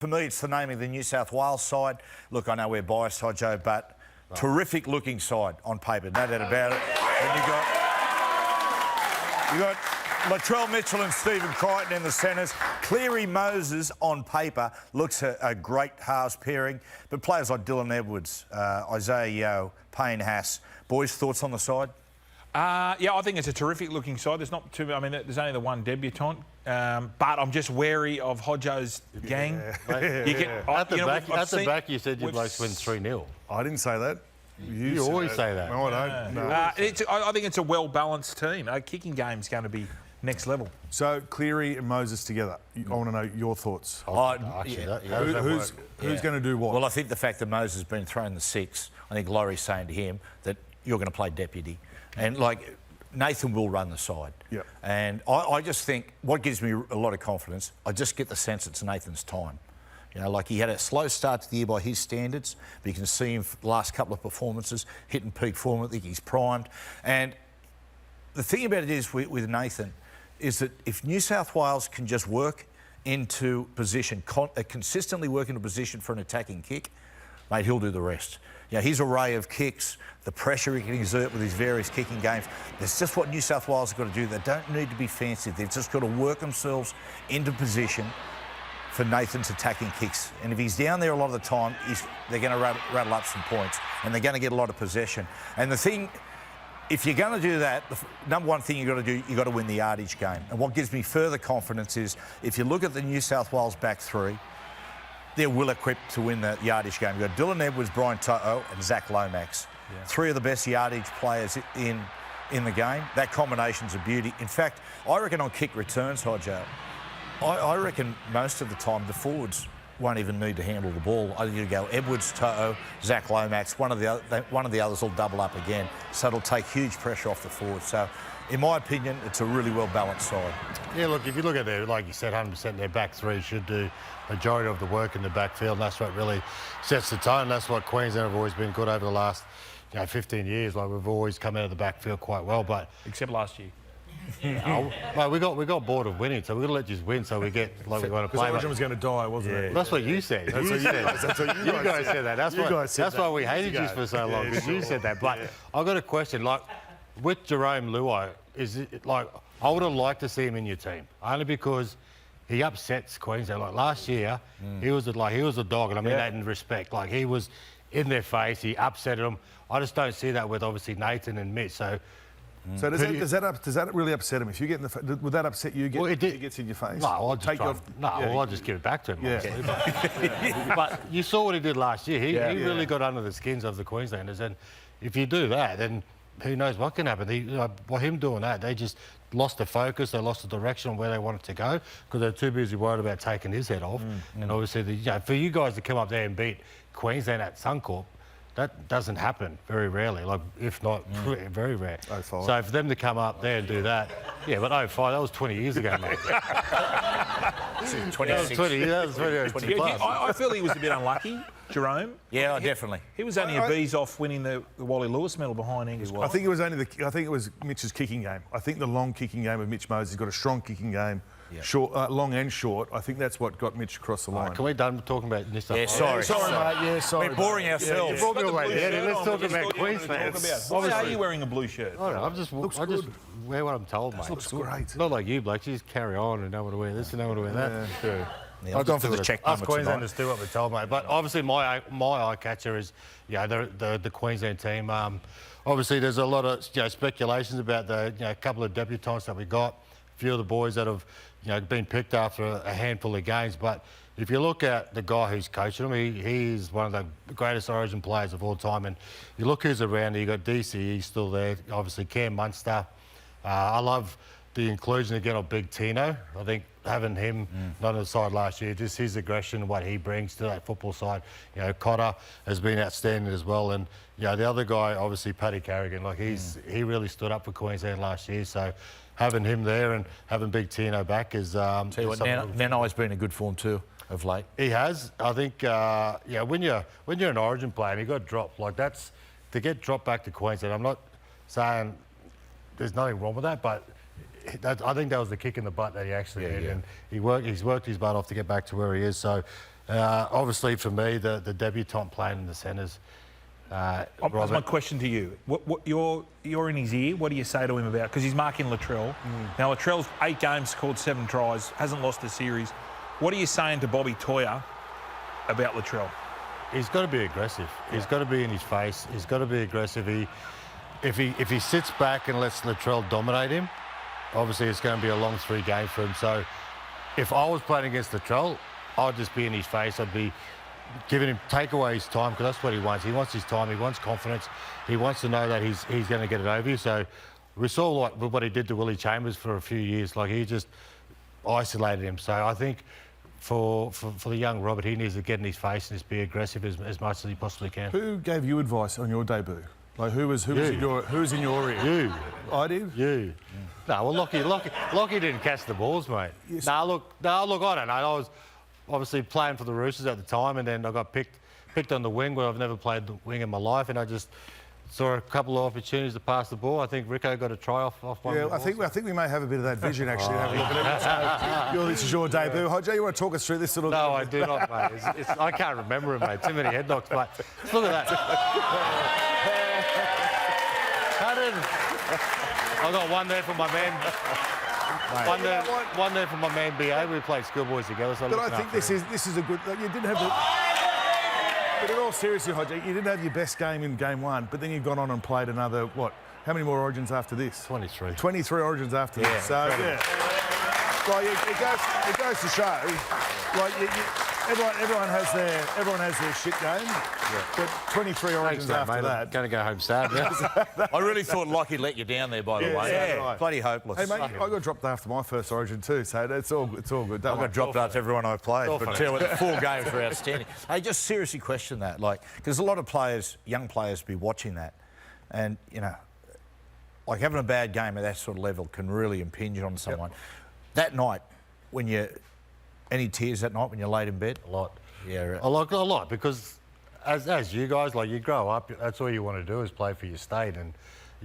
For me, it's the name of the New South Wales side. Look, I know we're biased, Hodjo, but terrific-looking side on paper, no doubt about it. And you got Latrell Mitchell and Stephen Crichton in the centres. Cleary Moses on paper looks a great halves pairing, but players like Dylan Edwards, Isaiah Yeo, Payne Haas. Boys, thoughts on the side? Yeah, I think it's a terrific-looking side. There's not too. I mean, there's only the one debutant, but I'm just wary of Hodjo's gang. At the back, you said you'd like to win 3-0. I didn't say that. You always say that. No, I don't. No. I think it's a well-balanced team. Our kicking game's going to be next level. So Cleary and Moses together. I want to know your thoughts. Who's going to do what? Well, I think the fact that Moses has been thrown the six, I think Laurie's saying to him that you're going to play deputy. And, like, Nathan will run the side. Yep. And I just think what gives me a lot of confidence, I just get the sense it's Nathan's time. You know, like he had a slow start to the year by his standards, but you can see him the last couple of performances hitting peak form. I think he's primed. And the thing about it is with Nathan is that if New South Wales can just work into position, consistently work into position for an attacking kick, mate, he'll do the rest. You know, his array of kicks, the pressure he can exert with his various kicking games, that's just what New South Wales have got to do. They don't need to be fancy. They've just got to work themselves into position for Nathan's attacking kicks. And if he's down there a lot of the time, they're going to rattle up some points and they're going to get a lot of possession. And the thing, if you're going to do that, the number one thing you've got to do, you've got to win the yardage game. And what gives me further confidence is if you look at the New South Wales back three, they're well equipped to win the yardage game. You've got Dylan Edwards, Brian To'o and Zach Lomax. Yeah. Three of the best yardage players in the game. That combination's a beauty. In fact, I reckon on kick returns, Hodjo, I reckon most of the time the forwards won't even need to handle the ball. I think you go Edwards, To'o, Zach Lomax. One of the others will double up again. So it'll take huge pressure off the forwards. So, in my opinion, it's a really well-balanced side. Yeah, look, if you look at their, like you said, 100% their back three should do majority of the work in the backfield, and that's what really sets the tone. That's what Queensland have always been good over the last 15 years. Like, we've always come out of the backfield quite well, but... Except last year. Well, we got bored of winning, so we're going to let you win so we get like we want to play. Because Origin was going to die, wasn't it? That's what you said. That's what you guys said that. That's why we hated you for so long, because you said that. But I've got a question. Like, with Jerome Luai, is it like I would have liked to see him in your team, only because he upsets Queensland. Like last year, he was a dog, and I mean that in respect. Like he was in their face, he upset them. I just don't see that with obviously Nathan and Mitch. So does that really upset him? If you get in the, would that upset you? He gets in your face. No, I'll just give it back to him. Yeah. But you saw what he did last year. He really got under the skins of the Queenslanders, and if you do that, then who knows what can happen? By him doing that, they just lost the focus, they lost the direction on where they wanted to go because they're too busy worried about taking his head off. And obviously, for you guys to come up there and beat Queensland at Suncorp, that doesn't happen very rarely, like if not very rare. 05. So for them to come up there and do that, but 05, that was 20 years ago, mate. 26. That was 20 plus. I feel he was a bit unlucky, Jerome. Yeah, definitely. He was only a bees off winning the Wally Lewis medal behind Angus. I think it was Mitch's kicking game. I think the long kicking game of Mitch Moses. He's got a strong kicking game. Yeah. Short, long and short. I think that's what got Mitch across the line. Can we done talking about this stuff? Yeah, sorry, mate. Yeah, sorry. We're boring ourselves. You brought me away. Let's talk about Queensland. Why are you wearing a blue shirt? I don't know. I just wear what I'm told, mate. Looks great. Not like you, blokes. You just carry on and don't want to wear this and don't want to wear that. Yeah, sure. Yeah, I've gone for the check Us Queenslanders do what we're told, mate. But obviously, my eye catcher is the Queensland team. Obviously, there's a lot of speculations about the couple of debutants that we got. A few of the boys that have been picked after a handful of games. But if you look at the guy who's coaching them, he's one of the greatest Origin players of all time. And you look who's around there. You got DC, he's still there. Obviously, Cam Munster. I love the inclusion again of Big Tino. I think having him not on the side last year, just his aggression, what he brings to that football side. Cotter has been outstanding as well, and the other guy, obviously Paddy Carrigan, like he really stood up for Queensland last year. So having him there and having Big Tino back is. Tell you what, Nanai's been in good form too of late. He has. I think when you're an Origin player and you got dropped like that's to get dropped back to Queensland. I'm not saying there's nothing wrong with that, but. I think that was the kick in the butt that he actually did, and he's worked his butt off to get back to where he is. So Obviously, for me, the debutant playing in the centres. That's my question to you. What you're in his ear. What do you say to him about? Because he's marking Latrell. Now Latrell's 8 games, scored 7 tries, hasn't lost a series. What are you saying to Bobby Toia about Latrell? He's got to be aggressive. He's got to be in his face. He's got to be aggressive. If he sits back and lets Latrell dominate him, obviously it's going to be a long 3 games for him. So if I was playing against Latrell, I'd just be in his face. I'd be giving him, take away his time, because that's what he wants. He wants his time. He wants confidence. He wants to know that he's going to get it over you. So we saw like what he did to Willie Chambers for a few years. Like, he just isolated him. So I think for the young Robert, he needs to get in his face and just be aggressive as much as he possibly can. Who gave you advice on your debut? Like, who was in your ear? You. I did? You. No, well, Lockie didn't catch the balls, mate. Yes. No, look, I don't know. I was obviously playing for the Roosters at the time, and then I got picked on the wing, where I've never played the wing in my life, and I just saw a couple of opportunities to pass the ball. I think Rico got a try off one. Yeah, of the I think we may have a bit of that vision, actually. Have a look at it. So, this is your debut. Hodges, you want to talk us through this little... No, I do not, mate. I can't remember it, mate. Too many head knocks, mate. Look at that. I got one there for my man. One there for my man BA. We played schoolboys together. So but I think this is a good... You didn't have the... But in all seriousness, Hodges, you didn't have your best game in game 1, but then you've gone on and played another, what? How many more Origins after this? 23. 23 Origins after this. So, yeah. Well, it goes to show, like, everyone has their shit game, but 23 Origins after that. Going to go home sad now. I really thought Lockie let you down there, by the way. Yeah, right. Bloody hopeless. Hey, mate, I got dropped after my first Origin too, so it's all good. I got dropped after everyone I played, but tell you what, the 4 games were outstanding. Hey, just seriously question that, like, because a lot of players, young players, be watching that, and you know, like, having a bad game at that sort of level can really impinge on someone. That night, any tears that night when you're laid in bed? A lot. Yeah, right. A lot, because as you guys, like, you grow up, that's all you want to do is play for your state. And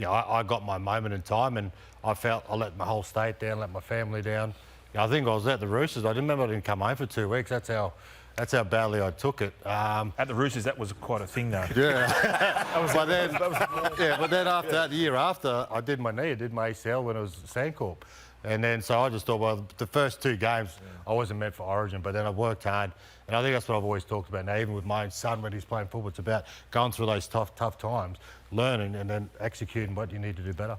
I got my moment in time, and I felt I let my whole state down, let my family down. I think I was at the Roosters. I didn't come home for 2 weeks. That's how badly I took it. At the Roosters, that was quite a thing, though. Yeah. But then after that, the year after, I did my knee. I did my ACL when it was Sandcorp. And then, so I just thought, well, the first 2 games, I wasn't meant for Origin, but then I worked hard. And I think that's what I've always talked about now, even with my own son when he's playing football. It's about going through those tough times, learning, and then executing what you need to do better.